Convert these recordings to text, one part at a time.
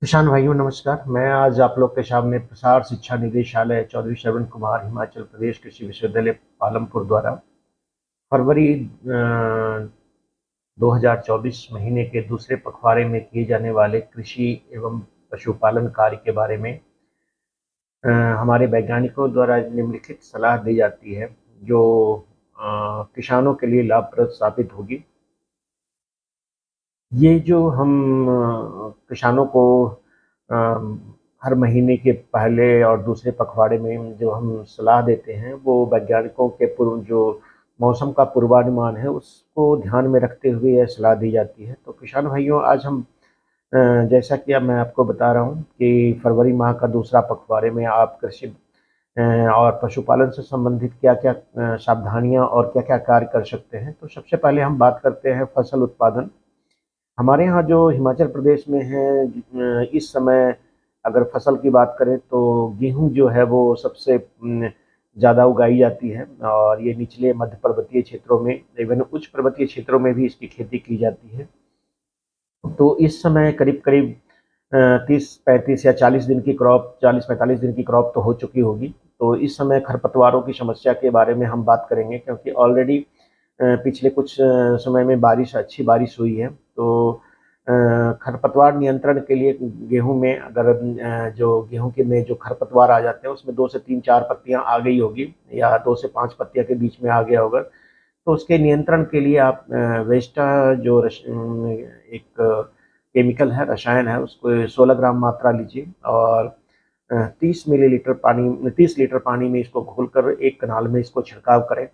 किसान भाइयों नमस्कार। मैं आज आप लोग के सामने प्रसार शिक्षा निदेशालय चौधरी श्रवण कुमार हिमाचल प्रदेश कृषि विश्वविद्यालय पालमपुर द्वारा फरवरी 2024 महीने के दूसरे पखवाड़े में किए जाने वाले कृषि एवं पशुपालन कार्य के बारे में हमारे वैज्ञानिकों द्वारा निम्नलिखित सलाह दी जाती है जो किसानों के लिए लाभप्रद साबित होगी। ये जो हम किसानों को अ, हर महीने के पहले और दूसरे पखवाड़े में जो हम सलाह देते हैं वो वैज्ञानिकों के पूर्व जो मौसम का पूर्वानुमान है उसको ध्यान में रखते हुए यह सलाह दी जाती है। तो किसान भाइयों आज हम जैसा कि अब मैं आपको बता रहा हूँ कि फरवरी माह का दूसरा पखवाड़े में आप कृषि और पशुपालन से संबंधित क्या-क्या सावधानियाँ और क्या-क्या कार्य कर सकते हैं। तो सबसे पहले हम बात करते हैं फसल उत्पादन। हमारे यहाँ जो हिमाचल प्रदेश में है इस समय अगर फसल की बात करें तो गेहूँ जो है वो सबसे ज़्यादा उगाई जाती है और ये निचले मध्य पर्वतीय क्षेत्रों में इवन उच्च पर्वतीय क्षेत्रों में भी इसकी खेती की जाती है। तो इस समय करीब-करीब 30-35 या 40 दिन की क्रॉप 40-45 दिन की क्रॉप तो हो चुकी होगी। तो इस समय खरपतवारों की समस्या के बारे में हम बात करेंगे क्योंकि ऑलरेडी पिछले कुछ समय में अच्छी बारिश हुई है। तो खरपतवार नियंत्रण के लिए गेहूँ में अगर जो गेहूँ के में जो खरपतवार आ जाते हैं उसमें 2 से 3-4 पत्तियाँ आ गई होगी या 2 से 5 पत्तियाँ के बीच में आ गया होगा। तो उसके नियंत्रण के लिए आप वेस्टा जो एक केमिकल है, रसायन है, उसको 16 ग्राम मात्रा लीजिए और 30 लीटर पानी में इसको घोलकर एक कनाल में इसको छिड़काव करें।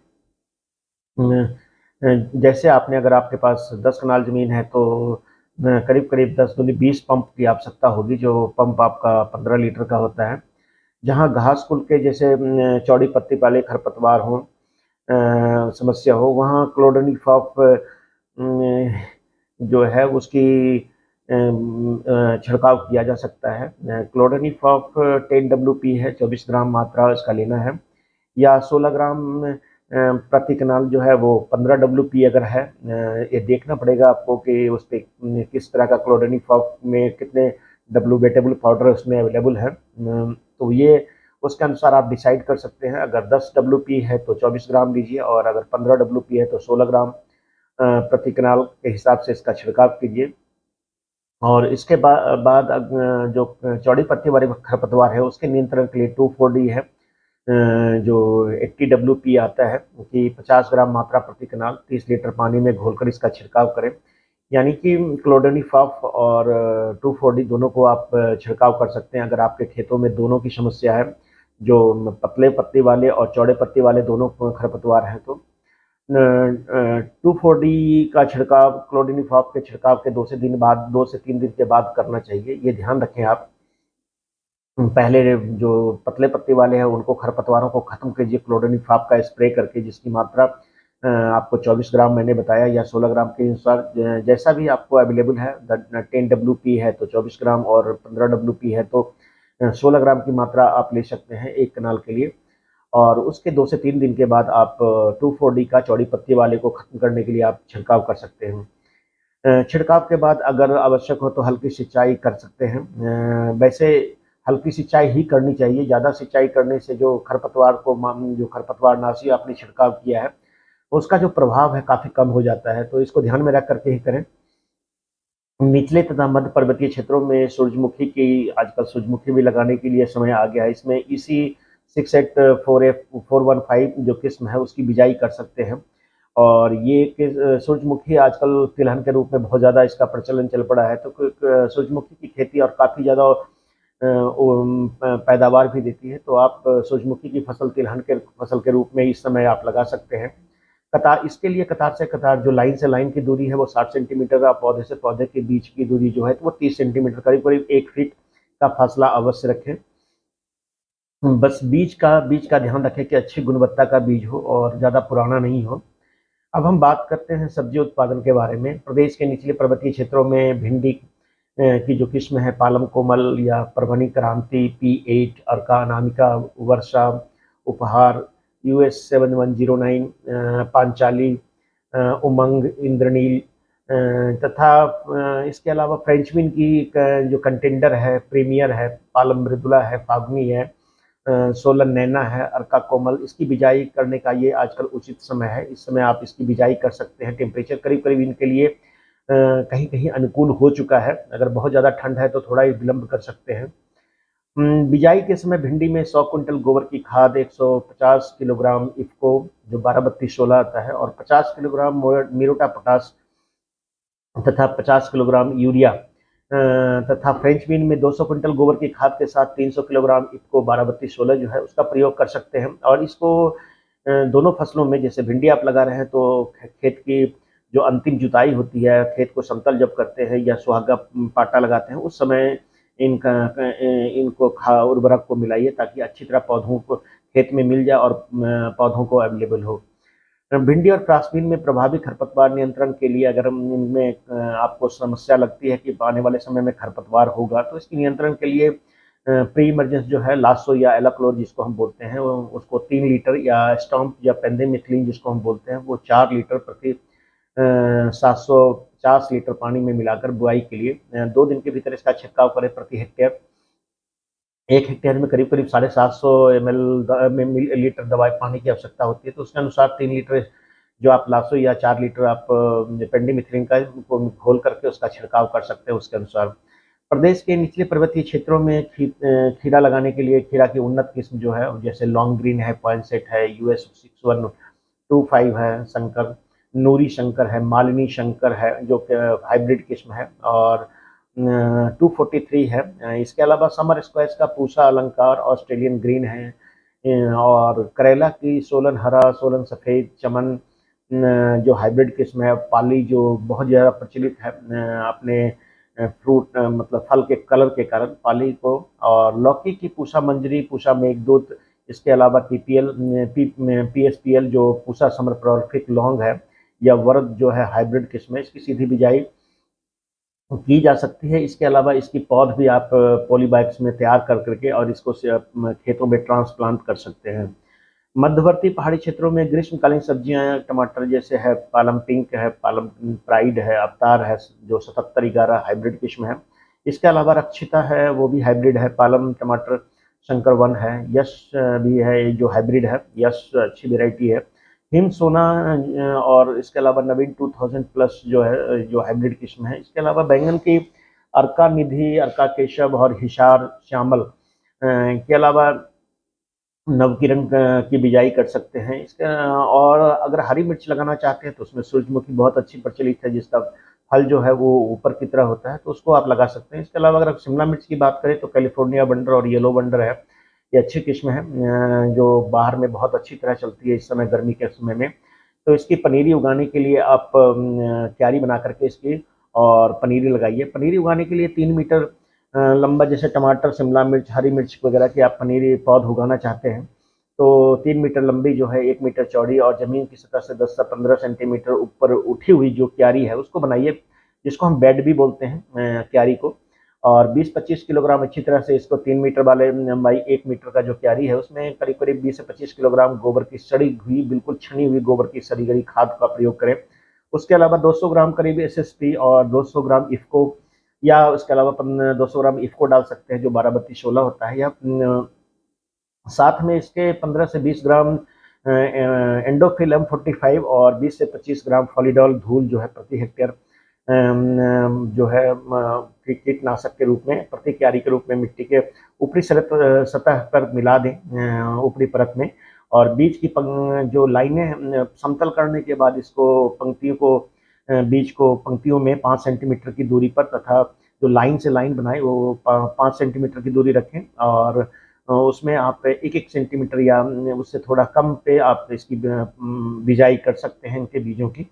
जैसे आपने अगर आपके पास 10 कनाल ज़मीन है तो करीब-करीब 10 दूनी 20 पंप की आवश्यकता होगी, जो पंप आपका 15 लीटर का होता है। जहाँ घास कुल के जैसे चौड़ी पत्ती वाले खरपतवार हों समस्या हो वहाँ क्लोरोनिफॉस जो है उसकी छिड़काव किया जा सकता है। क्लोरोनिफॉस 10 डब्ल्यूपी है, 24 ग्राम मात्रा इसका लेना है या 16 ग्राम प्रति कनाल जो है वो 15 डब्ल्यूपी अगर है। ये देखना पड़ेगा आपको कि उस पे किस तरह का क्लोरोनिफॉस में कितने डब्ल्यू वेटेबल पाउडर उसमें अवेलेबल है। तो ये उसके अनुसार आप डिसाइड कर सकते हैं। अगर 10 डब्ल्यूपी है तो 24 ग्राम लीजिए और अगर 15 डब्ल्यूपी है तो 16 ग्राम प्रति कनाल के हिसाब से इसका छिड़काव कीजिए। और इसके बाद जो चौड़ी पत्ती वाले खरपतवार है उसके नियंत्रण के लिए 2,4-D है, जो 80 डब्ल्यूपी आता है कि 50 ग्राम मात्रा प्रति कनाल 30 लीटर पानी में घोलकर इसका छिड़काव करें। यानी कि क्लोरोनिफॉस और 2,4-D दोनों को आप छिड़काव कर सकते हैं अगर आपके खेतों में दोनों की समस्या है, जो पतले पत्ती वाले और चौड़े पत्ती वाले दोनों खरपतवार हैं। तो 2,4-D का छिड़काव क्लोरोनिफॉस के छिड़काव के 2 से 3 दिन के बाद करना चाहिए। ये ध्यान रखें आप। पहले जो पतले पत्ती वाले हैं उनको खरपतवारों को खत्म कीजिए क्लोरोनिफॉस का स्प्रे करके, जिसकी मात्रा आपको 24 ग्राम मैंने बताया या 16 ग्राम के अनुसार जैसा भी आपको अवेलेबल है। 10 डब्ल्यूपी है तो 24 ग्राम और 15 डब्ल्यूपी है तो 16 ग्राम की मात्रा आप ले सकते हैं एक कनाल के लिए। और उसके 2 से 3 दिन के बाद आप 2,4-D का चौड़ी पत्ती वाले को खत्म करने के लिए आप छिड़काव कर सकते हैं। छिड़काव के बाद अगर आवश्यक हो तो हल्की सिंचाई कर सकते हैं। वैसे हल्की सिंचाई ही करनी चाहिए। ज़्यादा सिंचाई करने से जो खरपतवारनाशी आपने छिड़काव किया है उसका जो प्रभाव है काफ़ी कम हो जाता है, तो इसको ध्यान में रख करके ही करें। निचले तथा मध्य पर्वतीय क्षेत्रों में सूरजमुखी की आजकल सूरजमुखी भी लगाने के लिए समय आ गया है। इसमें इसी 684F415 जो किस्म है उसकी बिजाई कर सकते हैं। और ये सूरजमुखी आजकल तिलहन के रूप में बहुत ज़्यादा इसका प्रचलन चल पड़ा है। तो सूरजमुखी की खेती और काफ़ी ज़्यादा पैदावार भी देती है। तो आप सूरजमुखी की फसल तिलहन के फसल के रूप में इस समय आप लगा सकते हैं। कतार इसके लिए कतार से कतार जो लाइन से लाइन की दूरी है वो 60 सेंटीमीटर, और पौधे से पौधे के बीच की दूरी जो है तो वो 30 सेंटीमीटर, करीब करीब 1 फीट का फासला अवश्य रखें। बस बीज का ध्यान रखें कि अच्छी गुणवत्ता का बीज हो और ज़्यादा पुराना नहीं हो। अब हम बात करते हैं सब्जी उत्पादन के बारे में। प्रदेश के निचले पर्वतीय क्षेत्रों में भिंडी की जो किस्म है पालम कोमल या परभनी क्रांति, P8, अर्का अनामिका, वर्षा, उपहार, US 7109, पांचाली, उमंग, इंद्रनील, तथा इसके अलावा फ्रेंच बीन की जो कंटेंडर है, प्रीमियर है, पालम मृदुला है, फागनी है, सोलन नैना है, अर्का कोमल, इसकी बिजाई करने का ये आजकल उचित समय है। इस समय आप इसकी बिजाई कर सकते हैं। टेम्परेचर करीब करीब इनके लिए कहीं कहीं अनुकूल हो चुका है। अगर बहुत ज़्यादा ठंड है तो थोड़ा ही विलंब कर सकते हैं। बिजाई के समय भिंडी में 100 क्विंटल गोबर की खाद, 150 किलोग्राम इफ्को जो 12-32-16 आता है, और 50 किलोग्राम मिरोटा पोटास तथा 50 किलोग्राम यूरिया, तथा फ्रेंच बीन में 200 क्विंटल गोबर की खाद के साथ 300 किलोग्राम इफ्को 12-32-16 जो है उसका प्रयोग कर सकते हैं। और इसको दोनों फसलों में, जैसे भिंडी आप लगा रहे हैं तो खेत की जो अंतिम जुताई होती है, खेत को समतल जब करते हैं या सुहागा पाटा लगाते हैं, उस समय इनको उर्वरक को मिलाइए ताकि अच्छी तरह पौधों को खेत में मिल जाए और पौधों को अवेलेबल हो। भिंडी और फ्रास्पीन में प्रभावी खरपतवार नियंत्रण के लिए अगर इनमें आपको समस्या लगती है कि आने वाले समय में खरपतवार होगा, तो इसके नियंत्रण के लिए प्री इमरजेंस जो है लासो या एलाक्लोर जिसको हम बोलते हैं, उसको 3 लीटर, या स्टॉम्प या पेंडिमिथलिन जिसको हम बोलते हैं वो 4 लीटर प्रति 750 लीटर पानी में मिलाकर बुआई के लिए 2 दिन के भीतर इसका छिड़काव करें प्रति हेक्टेयर। 1 हेक्टेयर में करीब करीब 750 लीटर दवाई पानी की आवश्यकता होती है, तो उसके अनुसार 3 लीटर जो आप लासो या 4 लीटर आप पेंडिमिथलिन का घोल करके उसका छिड़काव कर सकते हैं उसके अनुसार। प्रदेश के निचले पर्वतीय क्षेत्रों में खीरा लगाने के लिए खीरा की उन्नत किस्म जो है, जैसे लॉन्ग ग्रीन है, पॉइंसेट है, US 6125 है, शंकर, नूरी शंकर है, मालिनी शंकर है जो हाइब्रिड किस्म है, और 243 है। इसके अलावा समर स्क्वैश का पूसा अलंकार ऑस्ट्रेलियन ग्रीन है, और करेला की सोलन हरा, सोलन सफ़ेद, चमन जो हाइब्रिड किस्म है, पाली जो बहुत ज़्यादा प्रचलित है अपने फ्रूट मतलब फल के कलर के कारण पाली को, और लौकी की पूसा मंजरी, पूसा मेघदूत, इसके अलावा PSPL जो पूसा समर प्रोलिफिक लौंग है, या वर्द जो है हाइब्रिड किस्म है, इसकी सीधी बिजाई की जा सकती है। इसके अलावा इसकी पौध भी आप पॉलीबैग्स में तैयार कर करके और इसको खेतों में ट्रांसप्लांट कर सकते हैं। मध्यवर्ती पहाड़ी क्षेत्रों में ग्रीष्मकालीन सब्जियां टमाटर जैसे है, पालम पिंक है, पालम प्राइड है, अवतार है जो 7711 हाइब्रिड किस्म है। इसके अलावा रक्षिता है, वो भी हाइब्रिड है। पालम टमाटर शंकर वन है, यश भी है जो हाइब्रिड है, यश अच्छी वेराइटी है। हिम सोना, और इसके अलावा नवीन 2000 प्लस जो है जो हाइब्रिड किस्म है। इसके अलावा बैंगन की अर्का निधि, अर्का केशव और हिसार श्यामल के अलावा नवकिरण की बिजाई कर सकते हैं। इसके और अगर हरी मिर्च लगाना चाहते हैं तो उसमें सूरजमुखी बहुत अच्छी प्रचलित है, जिसका फल जो है वो ऊपर की तरह होता है, तो उसको आप लगा सकते हैं। इसके अलावा अगर शिमला मिर्च की बात करें तो कैलिफोर्निया वंडर और येलो वंडर है, ये अच्छी किस्म है जो बाहर में बहुत अच्छी तरह चलती है इस समय गर्मी के समय में। तो इसकी पनीरी उगाने के लिए आप क्यारी बना करके इसकी और पनीरी लगाइए। पनीरी उगाने के लिए 3 मीटर लंबा, जैसे टमाटर, शिमला मिर्च, हरी मिर्च वगैरह की आप पनीरी पौध उगाना चाहते हैं तो 3 मीटर लंबी जो है, 1 मीटर चौड़ी और जमीन की सतह से 10 से 15 सेंटीमीटर ऊपर उठी हुई जो क्यारी है उसको बनाइए, जिसको हम बेड भी बोलते हैं क्यारी को। और 20-25 किलोग्राम अच्छी तरह से इसको 3 मीटर वाले लंबाई 1 मीटर का जो क्यारी है उसमें करीब करीब 20 से 25 किलोग्राम गोबर की सड़ी हुई, बिल्कुल छनी हुई गोबर की सड़ी गली खाद का प्रयोग करें। उसके अलावा 200 ग्राम करीब SSP और 200 ग्राम इफ्को, या उसके अलावा 200 ग्राम इफ्को डाल सकते हैं जो 12-32-16 होता है, या साथ में इसके 15 से 20 ग्राम एंडोफिल M45 और 20 से 25 ग्राम फॉलीडॉल धूल जो है प्रति हेक्टेयर जो है कीटनाशक के रूप में प्रति क्यारी के रूप में मिट्टी के ऊपरी सतह पर मिला दें ऊपरी परत में। और बीज की जो लाइनें समतल करने के बाद इसको पंक्तियों को बीज को पंक्तियों में 5 सेंटीमीटर की दूरी पर, तथा जो लाइन से लाइन बनाए वो 5 सेंटीमीटर की दूरी रखें, और उसमें आप 1-1 सेंटीमीटर या उससे थोड़ा कम पे आप इसकी बिजाई कर सकते हैं इनके बीजों की।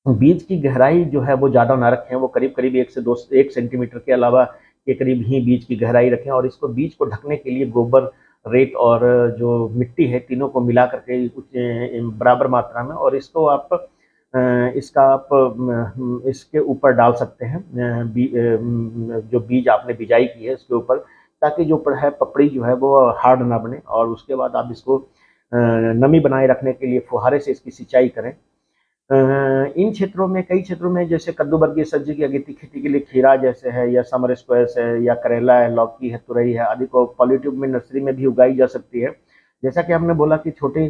बीज की गहराई जो है वो ज़्यादा ना रखें, वो करीब करीब 1 से 2 1 सेंटीमीटर के अलावा के करीब ही बीज की गहराई रखें, और इसको बीज को ढकने के लिए गोबर, रेत और जो मिट्टी है तीनों को मिला करके बराबर मात्रा में, और इसको आप इसके ऊपर डाल सकते हैं जो बीज आपने बिजाई की है इसके ऊपर, ताकि जो है पपड़ी जो है वो हार्ड ना बने। और उसके बाद आप इसको नमी बनाए रखने के लिए फुहारे से इसकी सिंचाई करें। इन क्षेत्रों में, कई क्षेत्रों में जैसे कद्दू वर्गीय सब्जी की अगेती खेती के लिए खीरा जैसे है, या समर स्क्वैश है, या करेला है, लौकी है, तुरई है आदि को पॉलीट्यूब में नर्सरी में भी उगाई जा सकती है। जैसा कि हमने बोला कि छोटी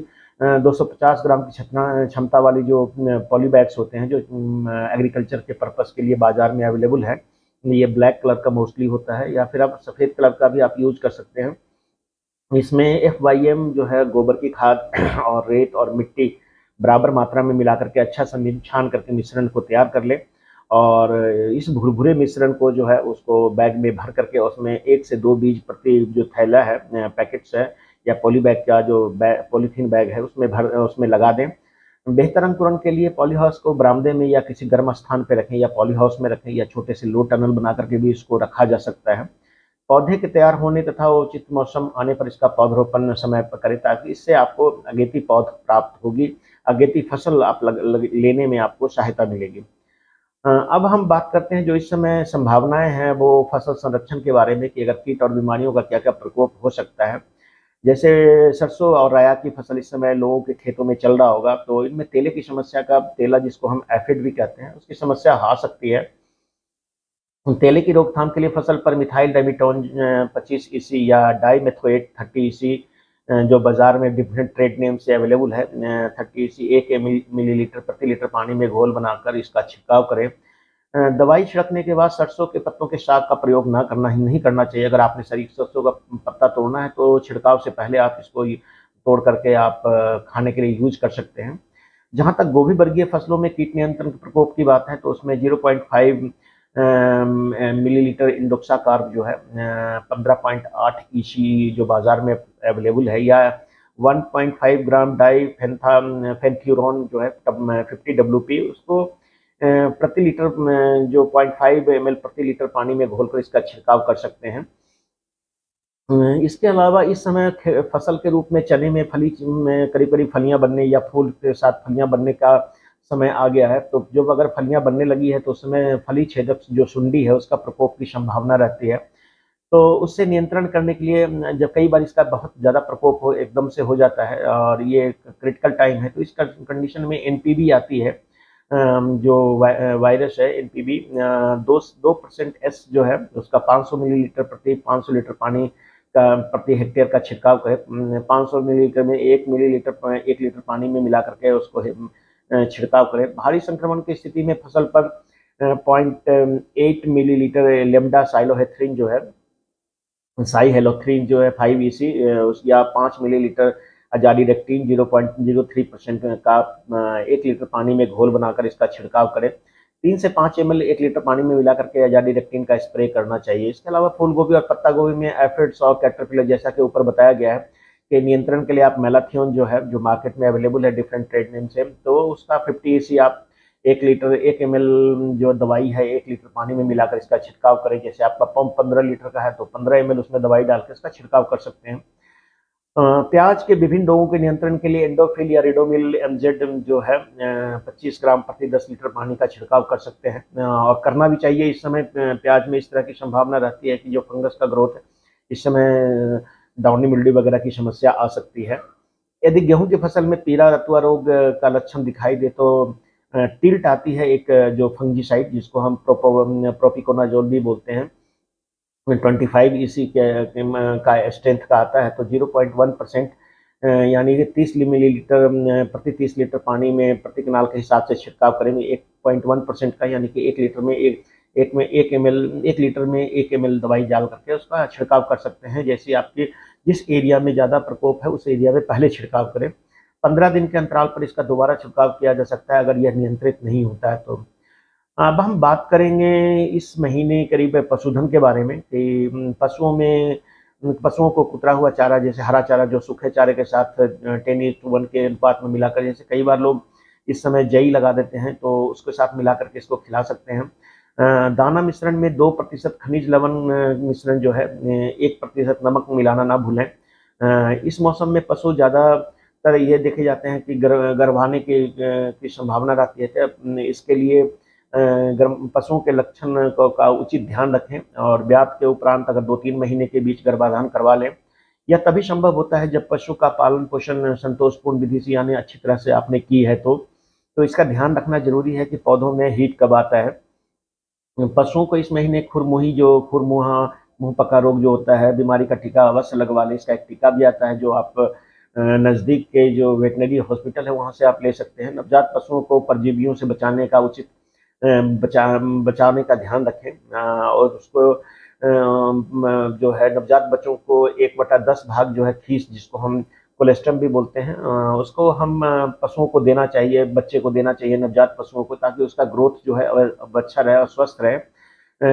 250 ग्राम की क्षमता वाली जो पॉली बैग्स होते हैं, जो एग्रीकल्चर के पर्पस के लिए बाजार में अवेलेबल है, ये ब्लैक कलर का मोस्टली होता है, या फिर आप सफ़ेद कलर का भी आप यूज कर सकते हैं। इसमें FYM जो है गोबर की खाद और रेत और मिट्टी बराबर मात्रा में मिला करके अच्छा सा छान करके मिश्रण को तैयार कर लें, और इस भुरभुरे मिश्रण को जो है उसको बैग में भर करके उसमें 1 से 2 बीज प्रति जो थैला है, पैकेट्स है, या पॉली बैग का जो पॉलीथीन बैग है उसमें लगा दें। बेहतर अंकुरण के लिए पॉली हाउस को बरामदे में या किसी गर्म स्थान पर रखें, या पॉली हाउस में रखें, या छोटे से लो टनल बना करके भी इसको रखा जा सकता है। पौधे के तैयार होने तथा उचित मौसम आने पर इसका पौधरोपण समय पर करें, ताकि इससे आपको अगेती पौध प्राप्त होगी, अगेती फसल आप लेने में आपको सहायता मिलेगी। अब हम बात करते हैं जो इस समय संभावनाएं हैं वो फसल संरक्षण के बारे में, कि अगर कीट और बीमारियों का क्या क्या प्रकोप हो सकता है। जैसे सरसों और राया की फसल इस समय लोगों के खेतों में चल रहा होगा, तो इनमें तेले की समस्या का, तेला जिसको हम एफिड भी कहते हैं, उसकी समस्या आ सकती है। तेले की रोकथाम के लिए फसल पर मिथाइल डाइमिटोन 25 EC या डाइमेथोएट 30 EC, जो बाजार में डिफरेंट ट्रेड नेम से अवेलेबल है, 30 EC 1 मिलीलीटर प्रति लीटर पानी में घोल बनाकर इसका छिड़काव करें। दवाई छिड़कने के बाद सरसों के पत्तों के साग का प्रयोग नहीं करना चाहिए। अगर आपने सरसों का पत्ता तोड़ना है तो छिड़काव से पहले आप इसको तोड़ करके आप खाने के लिए यूज कर सकते हैं। जहाँ तक गोभी वर्गीय फसलों में कीट नियंत्रण के प्रकोप की बात है, तो उसमें 0.5 मिलीलीटर इंडोक्सा कार्ब जो है 15.8 EC जो बाजार में अवेलेबल है, या 1.5 ग्राम फेंथ्यूरॉन जो है 50 WP, उसको प्रति लीटर जो 0.5 ml प्रति लीटर पानी में घोलकर इसका छिड़काव कर सकते हैं। इसके अलावा इस समय फसल के रूप में चने में फली में करीब करीब फलियां बनने या फूल के साथ फलियां बनने का समय आ गया है। तो जब अगर फलियां बनने लगी है तो उस समय फली छेदक जो सुंडी है उसका प्रकोप की संभावना रहती है। तो उससे नियंत्रण करने के लिए, जब कई बार इसका बहुत ज़्यादा प्रकोप हो एकदम से हो जाता है और ये क्रिटिकल टाइम है, तो इस कंडीशन में NPB आती है, जो वायरस है NPB, 2% S जो है उसका 500 मिलीलीटर प्रति 500 लीटर पानी का प्रति हेक्टेयर का छिड़काव करें। 500 मिलीलीटर में 1 लीटर पानी में मिला करके उसको छिड़काव करें। भारी संक्रमण की स्थिति में फसल पर 0.8 मिलीलीटर लेमडा साइलोहेथ्रिन जो है, साइहेलोथ्रिन जो है 5 EC, या 5 मिलीलीटर अजाडीरेक्टिन 0.03% का 1 लीटर पानी में घोल बनाकर इसका छिड़काव करें। 3 से 5 ml 1 लीटर पानी में मिला करके अजाडीरेक्टिन का स्प्रे करना चाहिए। इसके अलावा फूल गोभी और पत्ता गोभी में एफिड्स और कैटरपिलर, जैसा कि ऊपर बताया गया है, के नियंत्रण के लिए आप मेलाथियोन जो है, जो मार्केट में अवेलेबल है डिफरेंट ट्रेड नेम से, तो उसका 50 EC आप 1 ml जो दवाई है 1 लीटर पानी में मिलाकर इसका छिड़काव करें। जैसे आपका पंप 15 लीटर का है तो 15 ml उसमें दवाई डालकर इसका छिड़काव कर सकते हैं। प्याज के विभिन्न रोगों के नियंत्रण के लिए एंडोफिल या रिडोमिल MZ जो है 25 ग्राम प्रति 10 लीटर पानी का छिड़काव कर सकते हैं, और करना भी चाहिए। इस समय प्याज में इस तरह की संभावना रहती है कि जो फंगस का ग्रोथ है, इस समय डाउनी मिल्ड्यू वगैरह की समस्या आ सकती है। यदि गेहूं की फसल में पीला रतुआ रोग का लक्षण दिखाई दे तो टिल्ट आती है, एक जो फंजीसाइड जिसको हम प्रोपिकोनाजोल भी बोलते हैं, 25 EC का स्ट्रेंथ का आता है, तो 0.1% यानी कि 30 मिलीलीटर प्रति 30 लीटर पानी में प्रति कनाल के हिसाब से छिड़काव करेंगे। 1.1% का यानी कि 1 लीटर में 1 लीटर में 1 ml दवाई डाल करके उसका छिड़काव कर सकते हैं। जैसे आपके जिस एरिया में ज़्यादा प्रकोप है उस एरिया में पहले छिड़काव करें। 15 दिन के अंतराल पर इसका दोबारा छिड़काव किया जा सकता है अगर यह नियंत्रित नहीं होता है तो। अब हम बात करेंगे इस महीने करीब पशुधन के बारे में, कि पशुओं को कुतरा हुआ चारा, जैसे हरा चारा जो सूखे चारे के साथ 10:1 के अनुपात में मिलाकर, जैसे कई बार लोग इस समय जई लगा देते हैं तो उसके साथ मिला करके इसको खिला सकते हैं। दाना मिश्रण में 2% खनिज लवण मिश्रण जो है, 1% नमक मिलाना ना भूलें। इस मौसम में पशु ज़्यादातर ये देखे जाते हैं कि गर्भाने की संभावना रहती है, तो इसके लिए पशुओं के लक्षण का उचित ध्यान रखें, और ब्यात के उपरांत अगर 2-3 महीने के बीच गर्भाधान करवा लें। यह तभी संभव होता है जब पशु का पालन पोषण संतोषपूर्ण विधि से यानी अच्छी तरह से आपने की है तो तो इसका ध्यान रखना ज़रूरी है कि पौधों में हीट कब आता है। पशुओं को इस महीने खुरमुहा मुँह पका रोग जो होता है, बीमारी का टीका अवश्य लगवा लें। इसका एक टीका भी आता है जो आप नज़दीक के जो वेटनरी हॉस्पिटल है वहाँ से आप ले सकते हैं। नवजात पशुओं को परजीवियों से बचाने का उचित बचाने का ध्यान रखें, और उसको जो है नवजात बच्चों को 1/10 भाग जो है खीस, जिसको हम कोलेस्ट्रम भी बोलते हैं, उसको हम पशुओं को देना चाहिए, बच्चे को देना चाहिए, नवजात पशुओं को, ताकि उसका ग्रोथ जो है अच्छा रहे और स्वस्थ रहे।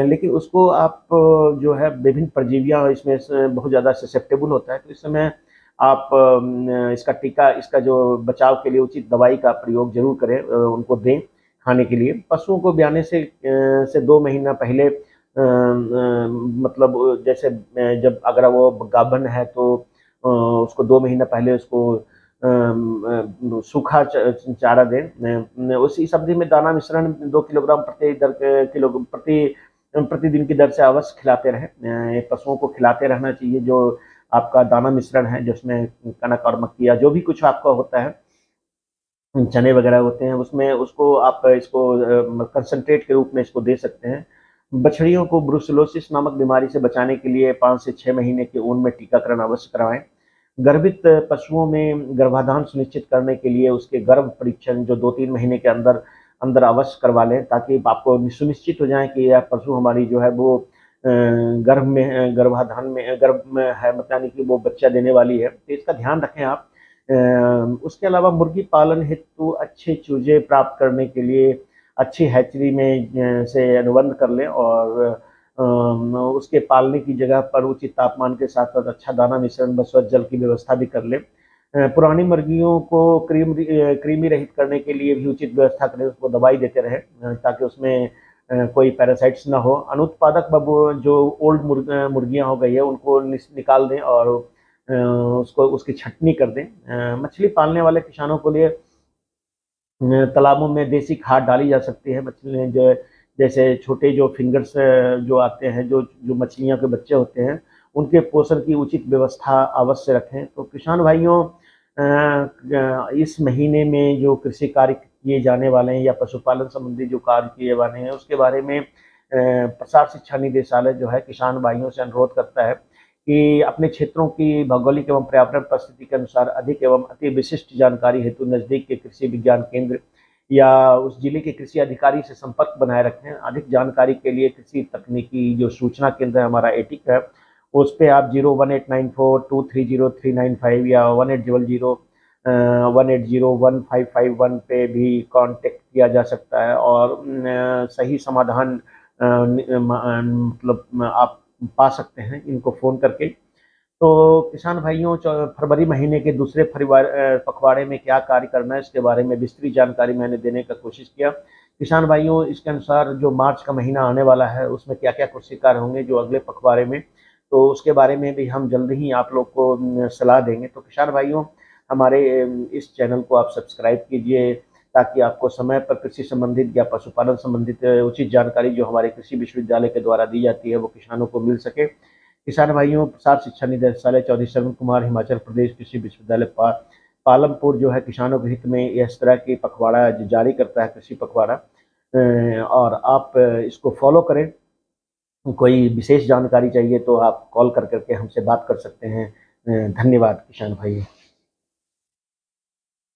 लेकिन उसको आप जो है विभिन्न परजीवियां इसमें से बहुत ज़्यादा ससेप्टेबल होता है, तो इस समय आप इसका जो बचाव के लिए उचित दवाई का प्रयोग जरूर करें, उनको दें खाने के लिए। पशुओं को ब्याने से 2 महीना पहले मतलब जैसे जब अगर वो गाभन है तो उसको 2 महीना पहले उसको सूखा चारा दें। उसी इस अवधि में दाना मिश्रण 2 किलोग्राम प्रतिदिन की दर से अवश्य खिलाते रहें। पशुओं को खिलाते रहना चाहिए जो आपका दाना मिश्रण है, जिसमें कनक और मक्की या जो भी कुछ आपका होता है, चने वगैरह होते हैं, उसमें उसको आप इसको कंसंट्रेट के रूप में इसको दे सकते हैं। बछड़ियों को ब्रुसेलोसिस नामक बीमारी से बचाने के लिए 5 से 6 महीने के ऊन में टीकाकरण अवश्य करवाएं। गर्भित पशुओं में गर्भाधान सुनिश्चित करने के लिए उसके गर्भ परीक्षण जो 2-3 महीने के अंदर अंदर अवश्य करवा लें, ताकि आपको सुनिश्चित हो जाए कि यह पशु हमारी जो है वो गर्भ में है, मतलब यानी कि वो बच्चा देने वाली है, तो इसका ध्यान रखें आप। उसके अलावा मुर्गी पालन हेतु अच्छे चूजे प्राप्त करने के लिए अच्छी हैचरी में से अनुबंध कर लें, और उसके पालने की जगह पर उचित तापमान के साथ साथ अच्छा दाना मिश्रण व स्वच्छ जल की व्यवस्था भी कर लें। पुरानी मुर्गियों को कृमि रहित करने के लिए भी उचित व्यवस्था करें, उसको दवाई देते रहें ताकि उसमें कोई पैरासाइट्स ना हो। अनुत्पादक जो ओल्ड मुर्गियां हो गई है उनको निकाल दें और उसको उसकी छटनी कर दें। मछली पालने वाले किसानों के लिए तालाबों में देसी खाद डाली जा सकती है। मछली जो जैसे छोटे जो फिंगर्स जो आते हैं, जो जो मछलियों के बच्चे होते हैं, उनके पोषण की उचित व्यवस्था अवश्य रखें। तो किसान भाइयों, इस महीने में जो कृषि कार्य किए जाने वाले हैं या पशुपालन संबंधी जो कार्य किए वाले हैं, उसके बारे में प्रसार शिक्षा निदेशालय जो है किसान भाइयों से अनुरोध करता है कि अपने क्षेत्रों की भौगोलिक एवं पर्यावरण परिस्थिति के अनुसार अधिक एवं अति विशिष्ट जानकारी हेतु नजदीक के कृषि विज्ञान केंद्र या उस जिले के कृषि अधिकारी से संपर्क बनाए रखें। अधिक जानकारी के लिए कृषि तकनीकी जो सूचना केंद्र है हमारा एटिक है, उस पर आप 01894230395 या 1801801551 पे भी कांटेक्ट किया जा सकता है, और सही समाधान मतलब आप पा सकते हैं इनको फ़ोन करके। तो किसान भाइयों, फरवरी महीने के दूसरे पखवाड़े में क्या कार्य करना है, इसके बारे में विस्तृत जानकारी मैंने देने का कोशिश किया। किसान भाइयों, इसके अनुसार जो मार्च का महीना आने वाला है उसमें क्या क्या कृषि कार्य होंगे जो अगले पखवाड़े में, तो उसके बारे में भी हम जल्द ही आप लोग को सलाह देंगे। तो किसान भाइयों, हमारे इस चैनल को आप सब्सक्राइब कीजिए, ताकि आपको समय पर कृषि संबंधित या पशुपालन संबंधित उचित जानकारी जो हमारे कृषि विश्वविद्यालय के द्वारा दी जाती है वो किसानों को मिल सके। किसान भाइयों, प्रसार शिक्षा निदेशालय चौधरी श्रवण कुमार, हिमाचल प्रदेश कृषि विश्वविद्यालय पालमपुर जो है किसानों के हित में इस तरह की पखवाड़ा जारी करता है, कृषि पखवाड़ा, और आप इसको फॉलो करें। कोई विशेष जानकारी चाहिए तो आप कॉल कर करके हमसे बात कर सकते हैं। धन्यवाद किसान भाई।